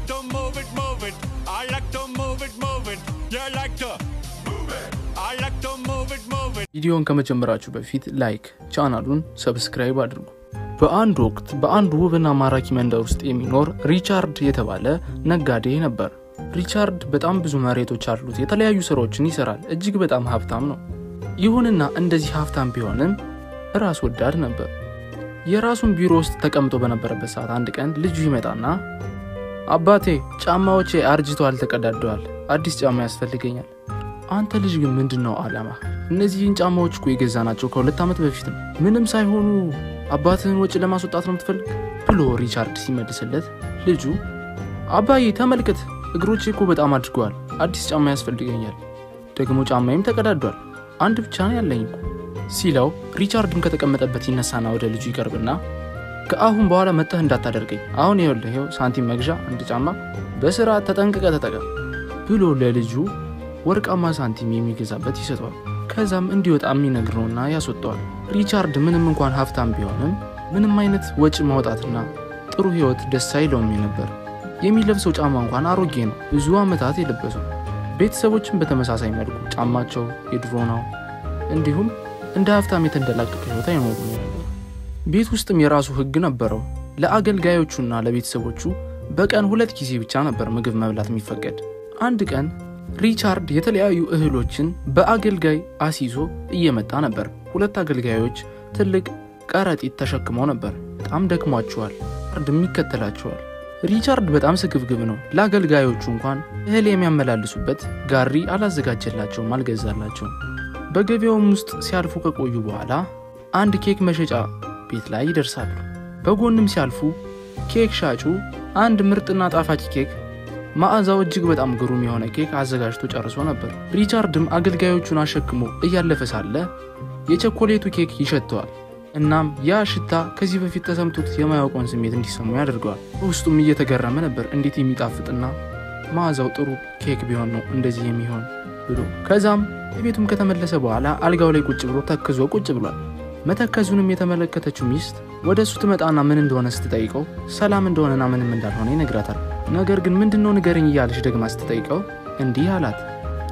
to move it, move it. I like to move it, move it. You like to move it. I like to move it, move it. ቪዲዮን ከመጀመራችሁ በፊት ላይክ ቻናሉን ሰብስክራይብ አድርጉ። በአንድ ወቅት በአንድ ውብና ማራኪ መንደር ውስጥ የሚኖር ሪቻርድ የተባለ ነጋዴ ነበር። ሪቻርድ በጣም ብዙ መሬቶች አሉት። የተለያዩ ስራዎችን ይሰራል። እጅግ በጣም ሀብታም ነው። ይሁንና እንደዚህ ሀብታም ቢሆንም ራስ ወዳድ ነበር። የራሱን ቢሮ ውስጥ ተቀምጦ በነበረበት ሰዓት አንድ ቀን ልጁ ይመጣና አባቴ ጫማዎቼ አርጅተዋል፣ ተቀዳደዋል፣ አዲስ ጫማ ያስፈልገኛል። አንተ ልጅ ግን ምንድነው አላማ? እነዚህን ጫማዎች እኮ የገዛናቸው ከ2 ዓመት በፊት ነው። ምንም ሳይሆኑ አባትህን ወጪ ለማስወጣት ነው የምትፈልግ ብሎ ሪቻርድ ሲመልስለት ልጁ አባዬ ተመልከት፣ እግሮቼ እኮ በጣም አድገዋል፣ አዲስ ጫማ ያስፈልገኛል፣ ደግሞ ጫማዬም ተቀዳዷል፣ አንድ ብቻ ነው ያለኝ ሲለው ሪቻርድም ከተቀመጠበት ይነሳና ወደ ልጁ ይቀርብና ከአሁን በኋላ መጥተህ እንዳታደርገኝ፣ አሁን ይኸውልህ ሳንቲም መግዣ አንድ ጫማ በስርዓት ተጠንቅቀህ ተጠቀም ብሎ ለልጁ ወርቃማ ሳንቲም የሚገዛበት ይሰጠዋል። ከዛም እንዲወጣ የሚነግረውና ያስወጣዋል። ሪቻርድ ምንም እንኳን ሀብታም ቢሆንም ምንም አይነት ወጪ ማውጣትና ጥሩ ህይወት ደስ አይለውም ነበር። የሚለብሰው ጫማ እንኳን አሮጌ ነው፣ ብዙ አመታት የለበሰው። ቤተሰቦችም በተመሳሳይ መልኩ ጫማቸው የድሮ ነው። እንዲሁም እንደ ሀብታም የተንደላቀቀ ህይወት አይኖሩም ነበር። ቤት ውስጥም የራሱ ህግ ነበረው። ለአገልጋዮቹና ለቤተሰቦቹ በቀን 2 ጊዜ ብቻ ነበር ምግብ መብላት የሚፈቀድ። አንድ ቀን ሪቻርድ የተለያዩ እህሎችን በአገልጋይ አሲዞ እየመጣ ነበር። 2 አገልጋዮች ትልቅ ቀረጢት ተሸክመው ነበር። በጣም ደክሟቸዋል። ሪቻርድም ይከተላቸዋል። ሪቻርድ በጣም ስግብግብ ነው። ለአገልጋዮቹ እንኳን እህል የሚያመላልሱበት ጋሪ አላዘጋጀላቸውም፣ አልገዛላቸውም። በገበያውም ውስጥ ሲያልፉ ከቆዩ በኋላ አንድ ኬክ መሸጫ ቤት ላይ ይደርሳሉ። በጎንም ሲያልፉ ኬክ ሻጩ አንድ ምርጥና ጣፋጭ ኬክ ማዕዛው እጅግ በጣም ግሩም የሆነ ኬክ አዘጋጅቶ ጨርሶ ነበር። ሪቻርድም አገልጋዮቹን አሸክሞ እያለፈ ሳለ የቸኮሌቱ ኬክ ይሸተዋል። እናም ያ ሽታ ከዚህ በፊት ተሰምቶት የማያውቀውን ስሜት እንዲሰማው ያደርገዋል። ውስጡም እየተገረመ ነበር፣ እንዴት የሚጣፍጥና ማዕዛው ጥሩ ኬክ ቢሆን ነው እንደዚህ የሚሆን ብሎ። ከዛም ቤቱም ከተመለሰ በኋላ አልጋው ላይ ቁጭ ብሎ ተክዞ ቁጭ ብሏል። መተከዙንም የተመለከተችው ሚስት ወደሱ ትመጣና ምን እንደሆነ ስትጠይቀው ሰላም እንደሆነና ምንም እንዳልሆነ ይነግራታል። ነገር ግን ምንድነው ንገረኝ እያለች ደግማ ስትጠይቀው እንዲህ አላት፣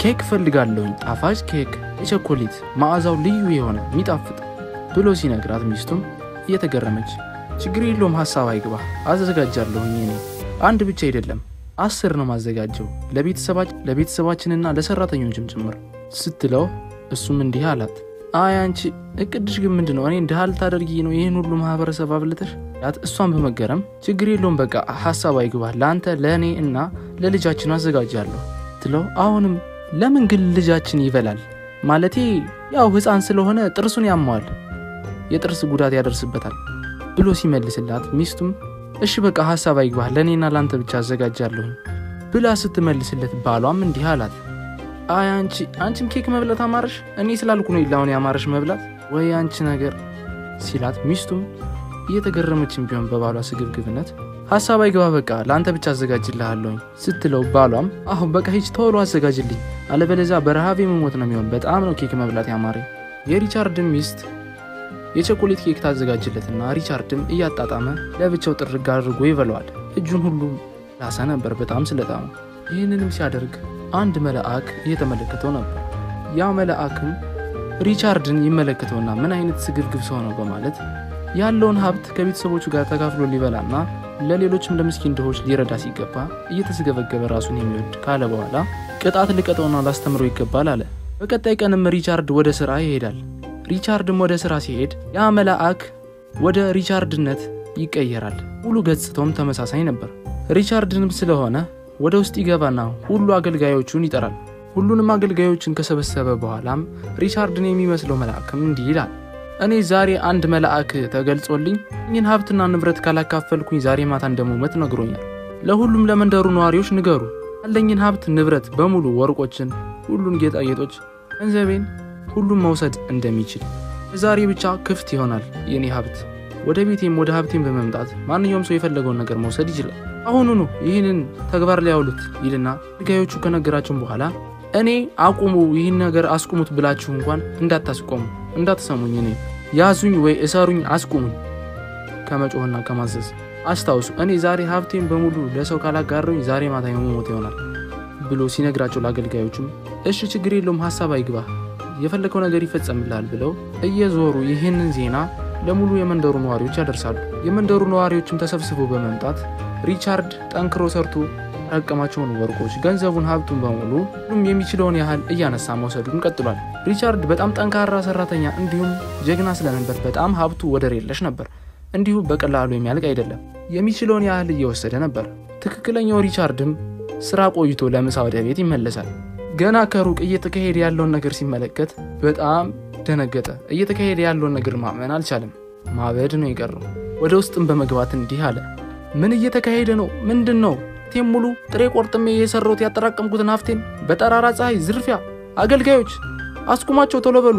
ኬክ ፈልጋለሁ፣ ጣፋጭ ኬክ፣ የቸኮሌት ማዕዛው ልዩ የሆነ የሚጣፍጥ ብሎ ሲነግራት ሚስቱም እየተገረመች ችግር የለውም ሐሳብ አይግባ፣ አዘጋጃለሁ እኔ አንድ ብቻ አይደለም 10 ነው ማዘጋጀው ለቤተሰባችንና ለሰራተኞችም ጭምር ስትለው እሱም እንዲህ አላት፣ አይ አንቺ እቅድሽ ግን ምንድነው? እኔ እንዳል ታደርጊ ነው ይሄን ሁሉ ማህበረሰብ አብልተሽ? እሷን በመገረም ችግር የለውም በቃ ሐሳብ አይግባ፣ ለአንተ ለኔ እና ለልጃችን አዘጋጃለሁ ትለው። አሁንም ለምን ግን ልጃችን ይበላል? ማለቴ ያው ህፃን ስለሆነ ጥርሱን ያማዋል፣ የጥርስ ጉዳት ያደርስበታል ብሎ ሲመልስላት ሚስቱም እሺ በቃ ሐሳብ አይግባ፣ ለኔና ላንተ ብቻ አዘጋጃለሁ ብላ ስትመልስለት ባሏም እንዲህ አላት፣ አይ አንቺም ኬክ መብላት አማረሽ? እኔ ስላልኩ ነው ይላውን ያማረሽ መብላት ወይ አንቺ ነገር ሲላት ሚስቱም እየተገረመችም ቢሆን በባሏ ስግብግብነት ሐሳብ አይግባ በቃ ላንተ ብቻ አዘጋጅልሃለሁ ስትለው ባሏም አሁን በቃ ሂጅ ቶሎ አዘጋጅልኝ፣ አለበለዚያ በረሃብ የመሞት ነው የሚሆን፣ በጣም ነው ኬክ መብላት ያማረኝ። የሪቻርድም ሚስት የቸኮሌት ኬክ ታዘጋጅለትና ሪቻርድም እያጣጣመ ለብቻው ጥርግ አድርጎ ይበላዋል። እጁን ሁሉ ላሰ ነበር በጣም ስለጣሙ። ይህንንም ሲያደርግ አንድ መልአክ እየተመለከተው ነበር። ያ መልአክም ሪቻርድን ይመለከተውና ምን አይነት ስግብግብ ሰው ነው በማለት ያለውን ሀብት ከቤተሰቦቹ ጋር ተካፍሎ ሊበላና ለሌሎችም ለምስኪን ድሆች ሊረዳ ሲገባ እየተስገበገበ ራሱን የሚወድ ካለ በኋላ ቅጣት ልቀጠውና ላስተምረው ይገባል አለ። በቀጣይ ቀንም ሪቻርድ ወደ ስራ ይሄዳል። ሪቻርድም ወደ ስራ ሲሄድ ያ መልአክ ወደ ሪቻርድነት ይቀየራል። ሙሉ ገጽታውም ተመሳሳይ ነበር። ሪቻርድንም ስለሆነ ወደ ውስጥ ይገባና ሁሉ አገልጋዮቹን ይጠራል። ሁሉንም አገልጋዮችን ከሰበሰበ በኋላም ሪቻርድን የሚመስለው መልአክም እንዲህ ይላል፣ እኔ ዛሬ አንድ መልአክ ተገልጾልኝ ይህን ሀብትና ንብረት ካላካፈልኩኝ ዛሬ ማታ እንደምሞት ነግሮኛል። ለሁሉም ለመንደሩ ነዋሪዎች ንገሩ፣ ያለኝን ሀብት ንብረት በሙሉ ወርቆችን፣ ሁሉን ጌጣጌጦች፣ ገንዘቤን ሁሉም መውሰድ እንደሚችል ዛሬ ብቻ ክፍት ይሆናል የኔ ሀብት። ወደ ቤቴም ወደ ሀብቴም በመምጣት ማንኛውም ሰው የፈለገውን ነገር መውሰድ ይችላል። አሁኑኑ ይህንን ተግባር ላይ ያውሉት ይልና አገልጋዮቹ ከነገራቸው በኋላ እኔ አቁሙ ይህን ነገር አስቁሙት ብላችሁ እንኳን እንዳታስቆሙ እንዳትሰሙኝ፣ እኔ ያዙኝ ወይ እሰሩኝ አስቁሙኝ ከመጮህና ከማዘዝ አስታውሱ እኔ ዛሬ ሀብቴን በሙሉ ለሰው ካላጋራሁኝ ዛሬ ማታ የሞት ይሆናል ብሎ ሲነግራቸው ለአገልጋዮቹም እሺ ችግር የለውም ሐሳብ አይግባ የፈለከው ነገር ይፈጸምልሃል ብለው እየዞሩ ይህንን ዜና ለሙሉ የመንደሩ ነዋሪዎች ያደርሳሉ። የመንደሩ ነዋሪዎችም ተሰብስበው በመምጣት ሪቻርድ ጠንክሮ ሰርቶ ያቀማቸውን ወርቆች፣ ገንዘቡን፣ ሀብቱን በሙሉ ሁሉም የሚችለውን ያህል እያነሳ መውሰዱን ቀጥሏል። ሪቻርድ በጣም ጠንካራ ሰራተኛ እንዲሁም ጀግና ስለነበር በጣም ሀብቱ ወደር የለሽ ነበር። እንዲሁ በቀላሉ የሚያልቅ አይደለም። የሚችለውን ያህል እየወሰደ ነበር። ትክክለኛው ሪቻርድም ስራ ቆይቶ ለምሳ ወደ ቤት ይመለሳል። ገና ከሩቅ እየተካሄደ ያለውን ነገር ሲመለከት በጣም ደነገጠ። እየተካሄደ ያለውን ነገር ማመን አልቻለም። ማበድ ነው የቀረው። ወደ ውስጥም በመግባት እንዲህ አለ፣ ምን እየተካሄደ ነው? ምንድነው? ቴም ሙሉ ጥሬ ቆርጥሜ የሰራሁት ያጠራቀምኩትን ሀብቴን በጠራራ ፀሐይ ዝርፊያ! አገልጋዮች አስቁማቸው ቶሎ በሉ!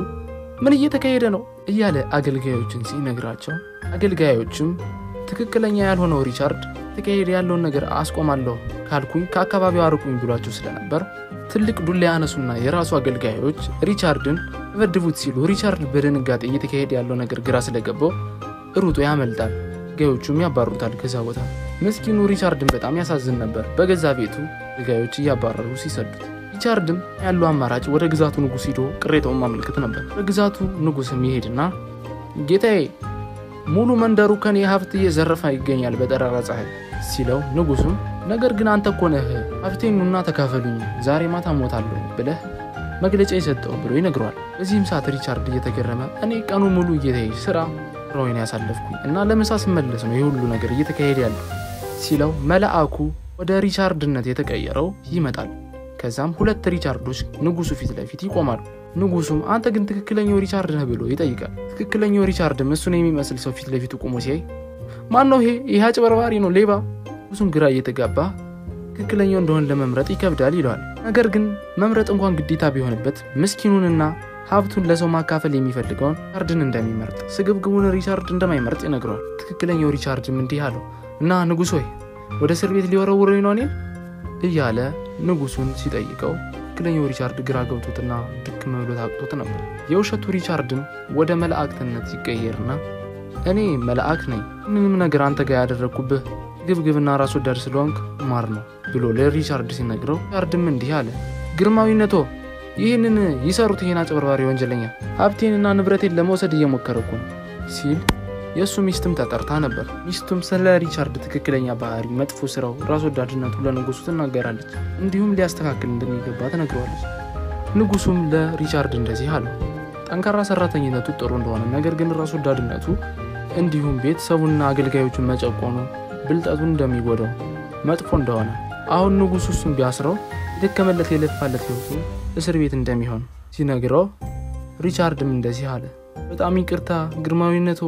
ምን እየተካሄደ ነው? እያለ አገልጋዮችን ሲነግራቸው አገልጋዮችም ትክክለኛ ያልሆነው ሪቻርድ ተካሄደ ያለውን ነገር አስቆማለሁ ካልኩኝ ከአካባቢው አርቁኝ ብሏቸው ስለነበር ትልቅ ዱላ ያነሱና የራሱ አገልጋዮች ሪቻርድን ወድቡት ሲሉ ሪቻርድ በድንጋጤ እየተካሄደ ያለው ነገር ግራ ስለገባው ሩጦ ያመልጣል። አገልጋዮቹም ያባሩታል ከዛ ቦታ። ምስኪኑ ሪቻርድን በጣም ያሳዝን ነበር። በገዛ ቤቱ አገልጋዮች እያባረሩ ሲሰዱት ሪቻርድም ያለው አማራጭ ወደ ግዛቱ ንጉስ ሄዶ ቅሬታውን ማመልከት ነበር። በግዛቱ ንጉስም ይሄድና ጌታዬ ሙሉ መንደሩ ከኔ ሀብት እየዘረፈ ይገኛል በጠራራ ፀሐይ ሲለው ንጉሱም ነገር ግን አንተ እኮ ነህ ሀብቴንና ተካፈሉኝ ዛሬ ማታ ሞታለሁ ብለህ መግለጫ የሰጠው ብሎ ይነግረዋል። በዚህም ሰዓት ሪቻርድ እየተገረመ እኔ ቀኑ ሙሉ እየተይ ስራውን ያሳለፍኩኝ እና ለምሳ ስመለስ ነው የሁሉ ነገር እየተካሄደ ያለው ሲለው መልአኩ ወደ ሪቻርድነት የተቀየረው ይመጣል። ከዛም ሁለት ሪቻርዶች ንጉሱ ፊት ለፊት ይቆማሉ። ንጉሱም አንተ ግን ትክክለኛው ሪቻርድ ነህ ብሎ ይጠይቃል። ትክክለኛው ሪቻርድም እሱን የሚመስል ሰው ፊት ለፊቱ ቆሞ ሲያይ ማን ነው ይሄ አጭበርባሪ ነው ሌባ! ንጉሱም ግራ እየተጋባ ትክክለኛው እንደሆነ ለመምረጥ ይከብዳል ይለዋል። ነገር ግን መምረጥ እንኳን ግዴታ ቢሆንበት ምስኪኑንና ሀብቱን ለሰው ማካፈል የሚፈልገውን ሪቻርድን እንደሚመርጥ ስግብግቡን ሪቻርድ እንደማይመርጥ ይነግረዋል። ትክክለኛው ሪቻርድም እንዲህ አለው እና ንጉስ ሆይ ወደ እስር ቤት ሊወረውረኝ ነው እኔን እያለ ንጉሱን ሲጠይቀው ትክክለኛው ሪቻርድ ግራ ገብቶትና ድክም ብሎት አቅቶት ነበር። የውሸቱ ሪቻርድም ወደ መላእክትነት ሲቀየርና እኔ መልአክ ነኝ ምንም ነገር አንተ ጋር ያደረኩብህ ግብግብና ራስ ወዳድ ስለሆንክ ማር ነው ብሎ ለሪቻርድ ሲነግረው ሪቻርድም እንዲህ አለ ግርማዊነቶ ይህንን ይሰሩት ይሄን አጭበርባሪ ወንጀለኛ ሀብቴንና ንብረቴን ለመውሰድ እየሞከረኩ ነው ሲል የሱ ሚስትም ተጠርታ ነበር። ሚስቱም ስለ ሪቻርድ ትክክለኛ ባህሪ መጥፎ ስራው ራስ ወዳድነቱ ለንጉሱ ትናገራለች። እንዲሁም ሊያስተካክል እንደሚገባ ትነግረዋለች። ንጉሱም ለሪቻርድ እንደዚህ አለው ጠንካራ ሰራተኝነቱ ጥሩ እንደሆነ ነገር ግን ራስ ወዳድነቱ እንዲሁም ቤተሰቡና አገልጋዮቹን መጨቆኑ ብልጠቱን እንደሚጎዳው መጥፎ እንደሆነ አሁን ንጉሱ እሱን ቢያስረው ደከመለት የለፋለት ህይወቱ እስር ቤት እንደሚሆን ሲነግረው ሪቻርድም እንደዚህ አለ በጣም ይቅርታ ግርማዊነቶ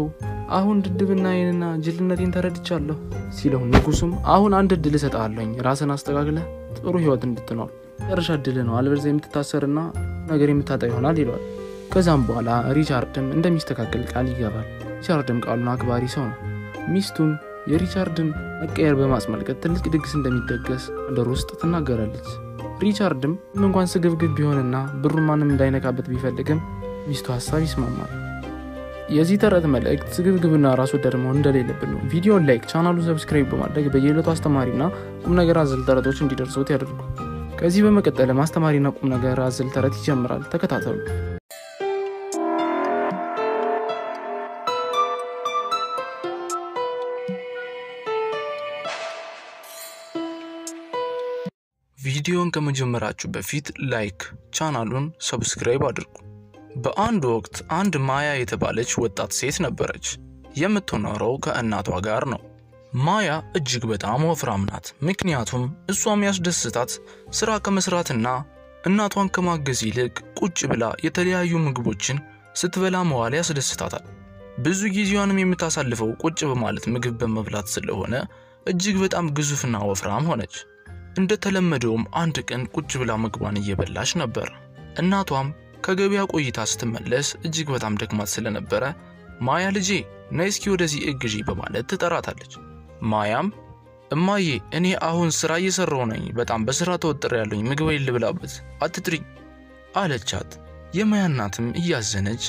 አሁን ድድብናዬንና ጅልነቴን ተረድቻለሁ ሲለው ንጉሱም አሁን አንድ እድል እሰጥሃለሁ ራስን አስተካክለህ ጥሩ ህይወት እንድትኖር የመጨረሻ እድል ነው አለበለዚያ የምትታሰርና ነገር የምታጣ ይሆናል ይለዋል። ከዛም በኋላ ሪቻርድም እንደሚስተካከል ቃል ይገባል። ሪቻርድም ቃሉን አክባሪ ሰው ነው። ሚስቱም የሪቻርድን መቀየር በማስመልከት ትልቅ ድግስ እንደሚደገስ መንደር ውስጥ ትናገራለች። ሪቻርድም እንኳን ስግብግብ ቢሆንና ብሩን ማንም እንዳይነካበት ቢፈልግም ሚስቱ ሐሳብ ይስማማል። የዚህ ተረት መልእክት ስግብግብና ራስ ወዳድ መሆን እንደሌለብን ነው። ቪዲዮውን ላይክ፣ ቻናሉን ሰብስክራይብ በማድረግ በየዕለቱ አስተማሪና ቁም ነገር አዘል ተረቶች እንዲደርሱት ያድርጉ። ከዚህ በመቀጠል አስተማሪና ቁም ነገር አዘል ተረት ይጀምራል። ተከታተሉ። ቪዲዮን ከመጀመራችሁ በፊት ላይክ፣ ቻናሉን ሰብስክራይብ አድርጉ። በአንድ ወቅት አንድ ማያ የተባለች ወጣት ሴት ነበረች። የምትኖረው ከእናቷ ጋር ነው። ማያ እጅግ በጣም ወፍራም ናት። ምክንያቱም እሷም ያስደስታት ስራ ከመስራትና እናቷን ከማገዝ ይልቅ ቁጭ ብላ የተለያዩ ምግቦችን ስትበላ መዋል ያስደስታታል። ብዙ ጊዜዋንም የምታሳልፈው ቁጭ በማለት ምግብ በመብላት ስለሆነ እጅግ በጣም ግዙፍና ወፍራም ሆነች። እንደተለመደውም አንድ ቀን ቁጭ ብላ ምግቧን እየበላች ነበር። እናቷም ከገበያ ቆይታ ስትመለስ እጅግ በጣም ደክማት ስለነበረ ማያ ልጄ ነይ እስኪ ወደዚህ እግዢ በማለት ትጠራታለች። ማያም እማዬ እኔ አሁን ስራ እየሰራሁ ነኝ በጣም በስራ ተወጥሬያለሁ ምግቤን ልብላበት አትጥሪኝ አለቻት። የማያ እናትም እያዘነች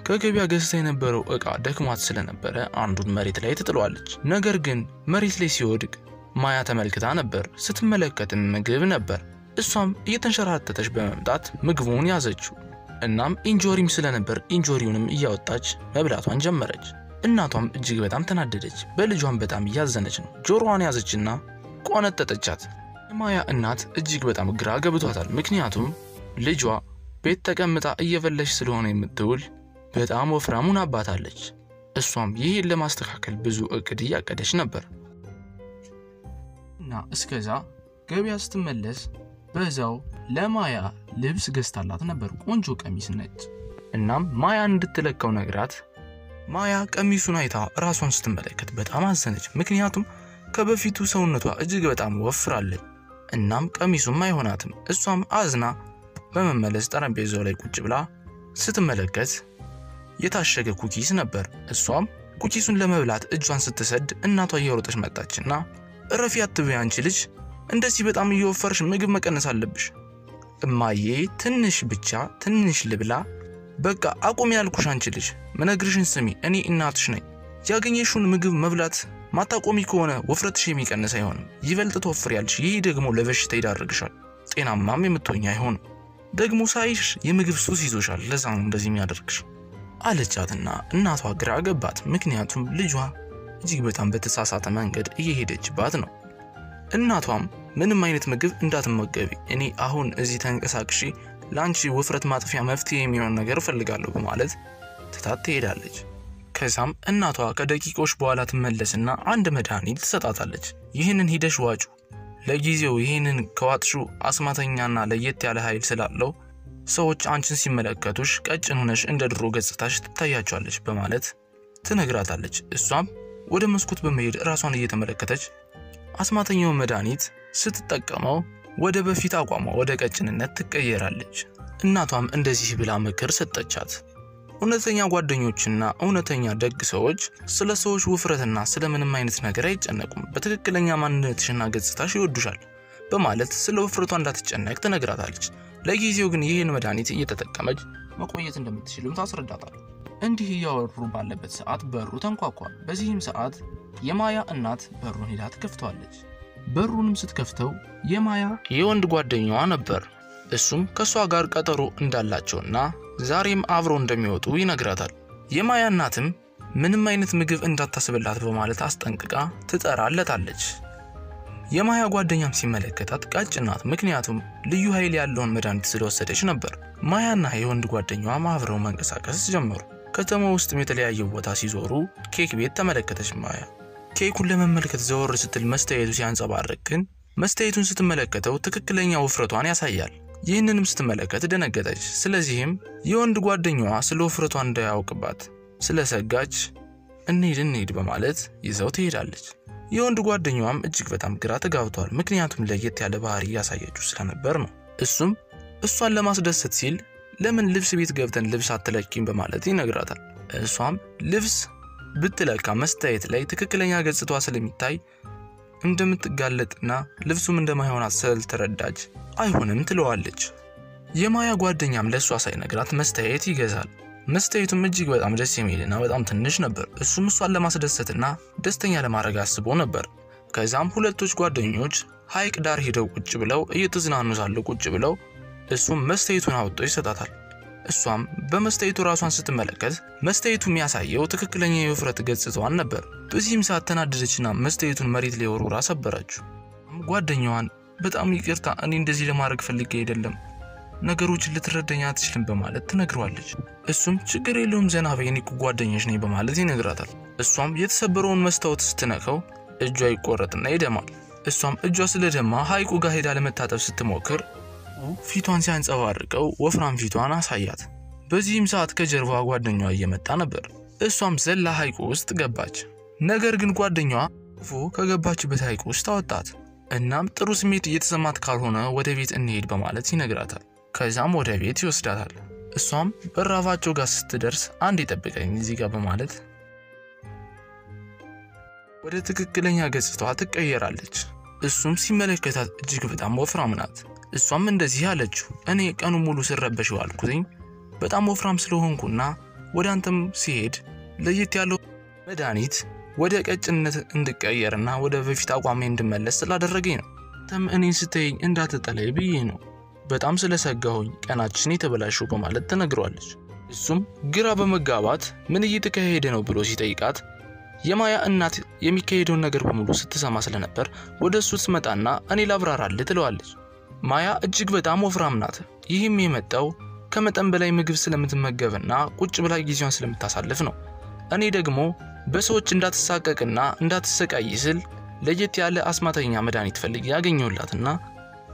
ከገበያ ገዝታ የነበረው ዕቃ ደክሟት ስለነበረ አንዱን መሬት ላይ ትጥሏለች። ነገር ግን መሬት ላይ ሲወድቅ ማያ ተመልክታ ነበር። ስትመለከትም ምግብ ነበር። እሷም እየተንሸራተተች በመምጣት ምግቡን ያዘችው። እናም ኢንጆሪም ስለነበር ኢንጆሪውንም እያወጣች መብላቷን ጀመረች። እናቷም እጅግ በጣም ተናደደች። በልጇም በጣም እያዘነች ነው። ጆሮዋን ያዘችና ቆነጠጠቻት። የማያ እናት እጅግ በጣም ግራ ገብቷታል። ምክንያቱም ልጇ ቤት ተቀምጣ እየበላች ስለሆነ የምትውል በጣም ወፍራሙን አባታለች። እሷም ይሄን ለማስተካከል ብዙ እቅድ እያቀደች ነበር እና እስከዛ ገበያ ስትመለስ በዛው ለማያ ልብስ ገዝታላት ነበር። ቆንጆ ቀሚስ ነች። እናም ማያ እንድትለካው ነግራት ማያ ቀሚሱን አይታ ራሷን ስትመለከት በጣም አዘነች። ምክንያቱም ከበፊቱ ሰውነቷ እጅግ በጣም ወፍራለች። እናም ቀሚሱም አይሆናትም። እሷም አዝና በመመለስ ጠረጴዛው ላይ ቁጭ ብላ ስትመለከት የታሸገ ኩኪስ ነበር። እሷም ኩኪሱን ለመብላት እጇን ስትሰድ እናቷ እየሮጠች መጣችና እረፊ አትበይ አንቺ ልጅ፣ እንደዚህ በጣም እየወፈርሽ ምግብ መቀነስ አለብሽ። እማዬ ትንሽ ብቻ ትንሽ ልብላ፣ በቃ አቁሚ ያልኩሽ አንቺ ልጅ፣ መነግርሽን ስሚ፣ እኔ እናትሽ ነኝ። ያገኘሽውን ምግብ መብላት ማታቆሚ ከሆነ ወፍረትሽ የሚቀንስ አይሆንም፣ ይበልጥ ትወፍሪያለሽ። ይሄ ደግሞ ለበሽታ ይዳርግሻል፣ ጤናማም የምትሆኝ አይሆንም። ደግሞ ሳይሽ የምግብ ሱስ ይዞሻል፣ ለዛ ነው እንደዚህ የሚያደርግሽ አለቻትና እናቷ ግራ ገባት። ምክንያቱም ልጇ እጅግ በጣም በተሳሳተ መንገድ እየሄደችባት ነው። እናቷም ምንም አይነት ምግብ እንዳትመገቢ፣ እኔ አሁን እዚህ ተንቀሳቅሺ ላንቺ ውፍረት ማጥፊያ መፍትሄ የሚሆን ነገር ፈልጋለሁ በማለት ትታት ትሄዳለች። ከዛም እናቷ ከደቂቆች በኋላ ትመለስና አንድ መድኃኒት ትሰጣታለች። ይህንን ሂደሽ ዋጩ፣ ለጊዜው ይህንን ከዋጥሹ አስማተኛና ለየት ያለ ኃይል ስላለው ሰዎች አንቺን ሲመለከቱሽ ቀጭን ሆነሽ እንደ ድሮ ገጽታሽ ትታያቸዋለች በማለት ትነግራታለች። እሷም ወደ መስኮት በመሄድ ራሷን እየተመለከተች አስማተኛውን መድኃኒት ስትጠቀመው ወደ በፊት አቋሟ ወደ ቀጭንነት ትቀየራለች። እናቷም እንደዚህ ብላ ምክር ሰጠቻት። እውነተኛ ጓደኞችና እውነተኛ ደግ ሰዎች ስለ ሰዎች ውፍረትና ስለ ምንም አይነት ነገር አይጨነቁም፣ በትክክለኛ ማንነትሽና ገጽታሽ ይወዱሻል በማለት ስለ ውፍረቷ እንዳትጨነቅ ትነግራታለች። ለጊዜው ግን ይህን መድኃኒት እየተጠቀመች መቆየት እንደምትችልም ታስረዳታለች። እንዲህ እያወሩ ባለበት ሰዓት በሩ ተንኳኳ። በዚህም ሰዓት የማያ እናት በሩን ሄዳ ትከፍተዋለች። በሩንም ስትከፍተው የማያ የወንድ ጓደኛዋ ነበር። እሱም ከሷ ጋር ቀጠሮ እንዳላቸውና ዛሬም አብረው እንደሚወጡ ይነግራታል። የማያ እናትም ምንም አይነት ምግብ እንዳታስበላት በማለት አስጠንቅቃ ትጠራለታለች። የማያ ጓደኛም ሲመለከታት ቀጭን ናት፣ ምክንያቱም ልዩ ኃይል ያለውን መድኃኒት ስለወሰደች ነበር። ማያና የወንድ ጓደኛዋ አብረው መንቀሳቀስ ጀመሩ። ከተማው ውስጥም የተለያየ ቦታ ሲዞሩ ኬክ ቤት ተመለከተች ማያ። ኬኩን ለመመልከት ዘወር ስትል መስታየቱ ሲያንጸባርቅ ግን መስታየቱን ስትመለከተው ትክክለኛ ውፍረቷን ያሳያል። ይህንንም ስትመለከት ደነገጠች። ስለዚህም የወንድ ጓደኛዋ ስለ ውፍረቷ እንዳያውቅባት ስለሰጋች እንሂድ በማለት ይዘው ትሄዳለች። የወንድ ጓደኛዋም እጅግ በጣም ግራ ተጋብቷል፣ ምክንያቱም ለየት ያለ ባህሪ ያሳየችው ስለነበር ነው። እሱም እሷን ለማስደሰት ሲል ለምን ልብስ ቤት ገብተን ልብስ አትለኪም በማለት ይነግራታል። እሷም ልብስ ብትለካ መስታየት ላይ ትክክለኛ ገጽታዋ ስለሚታይ እንደምትጋለጥና ልብሱም እንደማይሆናት ስለተረዳች አይሆንም ትለዋለች። የማያ ጓደኛም ለሷ ሳይነግራት መስታየት ይገዛል። መስታየቱም እጅግ በጣም ደስ የሚልና በጣም ትንሽ ነበር። እሱም እሷን ለማስደሰትና ደስተኛ ለማድረግ አስቦ ነበር። ከዛም ሁለቶች ጓደኞች ሐይቅ ዳር ሄደው ቁጭ ብለው እየተዝናኑ ሳሉ ቁጭ ብለው እሱም መስታየቱን አውጥቶ ይሰጣታል። እሷም በመስታየቱ ራሷን ስትመለከት መስታየቱ የሚያሳየው ትክክለኛ የውፍረት ገጽታዋን ነበር። በዚህም ሰዓት ተናደደችና መስታየቱን መሬት ላይ ወርውራ ሰበረችው። ጓደኛዋን በጣም ይቅርታ፣ እኔ እንደዚህ ለማድረግ ፈልጌ አይደለም፣ ነገሮችን ልትረዳኝ አትችልም በማለት ትነግረዋለች። እሱም ችግር የለውም ዘና በይ፣ እኔ እኮ ጓደኛሽ ነኝ በማለት ይነግራታል። እሷም የተሰበረውን መስታወት ስትነካው እጇ ይቆረጥና ይደማል። እሷም እጇ ስለደማ ሐይቁ ጋር ሄዳ ለመታጠብ ስትሞክር ፊቷን ሲያንጸባርቀው ወፍራም ፊቷን አሳያት። በዚህም ሰዓት ከጀርባዋ ጓደኛዋ እየመጣ ነበር። እሷም ዘላ ሐይቁ ውስጥ ገባች። ነገር ግን ጓደኛዋ ከገባችበት ሐይቁ ውስጥ አወጣት። እናም ጥሩ ስሜት እየተሰማት ካልሆነ ወደ ቤት እንሄድ በማለት ይነግራታል። ከዛም ወደ ቤት ይወስዳታል። እሷም በራፋቸው ጋር ስትደርስ አንድ ይጠብቀኝ እዚህ ጋር በማለት ወደ ትክክለኛ ገጽታዋ ትቀየራለች። እሱም ሲመለከታት እጅግ በጣም ወፍራም ናት። እሷም እንደዚህ አለችው፣ እኔ ቀኑ ሙሉ ስረበሽ ዋልኩኝ፣ በጣም ወፍራም ስለሆንኩና ወደ አንተም ሲሄድ ለየት ያለው መድኃኒት ወደ ቀጭነት እንድቀየርና ወደ በፊት አቋሜ እንድመለስ ስላደረገኝ ነው። አንተም እኔን ስትይኝ እንዳትጠለይ ብዬ ነው። በጣም ስለሰጋሁኝ ቀናችን የተበላሸው በማለት ተነግሯለች። እሱም ግራ በመጋባት ምን እየተካሄደ ነው ብሎ ሲጠይቃት የማያ እናት የሚካሄደውን ነገር በሙሉ ስትሰማ ስለነበር ወደሱ ትመጣና እኔ ላብራራልህ ትለዋለች። ማያ እጅግ በጣም ወፍራም ናት። ይህም የመጣው ከመጠን በላይ ምግብ ስለምትመገብና ቁጭ ብላ ጊዜዋን ስለምታሳልፍ ነው። እኔ ደግሞ በሰዎች እንዳትሳቀቅና እንዳትሰቃይ ስል ለየት ያለ አስማተኛ መድኃኒት ፈልጌ ያገኘሁላትና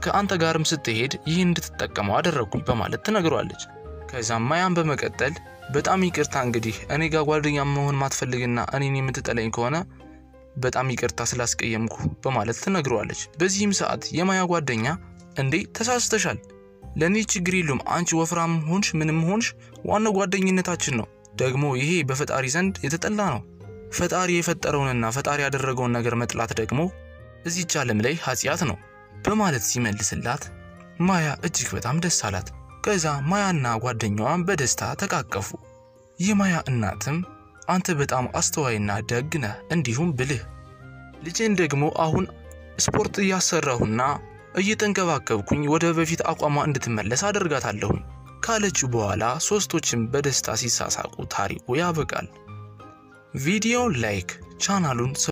ከአንተ ጋርም ስትሄድ ይህን እንድትጠቀመው አደረኩኝ በማለት ትነግሯለች። ከዛም ማያም በመቀጠል በጣም ይቅርታ እንግዲህ እኔ ጋር ጓደኛ መሆን ማትፈልግና እኔን የምትጠለኝ ከሆነ በጣም ይቅርታ ስላስቀየምኩ በማለት ትነግሯለች። በዚህም ሰዓት የማያ ጓደኛ እንዴ ተሳስተሻል፣ ለኔ ችግር የለም፣ አንቺ ወፍራም ሆንሽ ምንም ሆንሽ ዋናው ጓደኝነታችን ነው። ደግሞ ይሄ በፈጣሪ ዘንድ የተጠላ ነው። ፈጣሪ የፈጠረውንና ፈጣሪ ያደረገውን ነገር መጥላት ደግሞ እዚህች ዓለም ላይ ኃጢአት ነው በማለት ሲመልስላት ማያ እጅግ በጣም ደስ አላት። ከዛ ማያና ጓደኛዋን በደስታ ተቃቀፉ። የማያ እናትም አንተ በጣም አስተዋይና ደግ ነህ እንዲሁም ብልህ፣ ልጄን ደግሞ አሁን ስፖርት እያሰራሁና እየተንከባከብኩኝ ወደ በፊት አቋሟ እንድትመለስ አደርጋታለሁ ካለች በኋላ ሶስቶችም በደስታ ሲሳሳቁ ታሪኩ ያበቃል። ቪዲዮ ላይክ ቻናሉን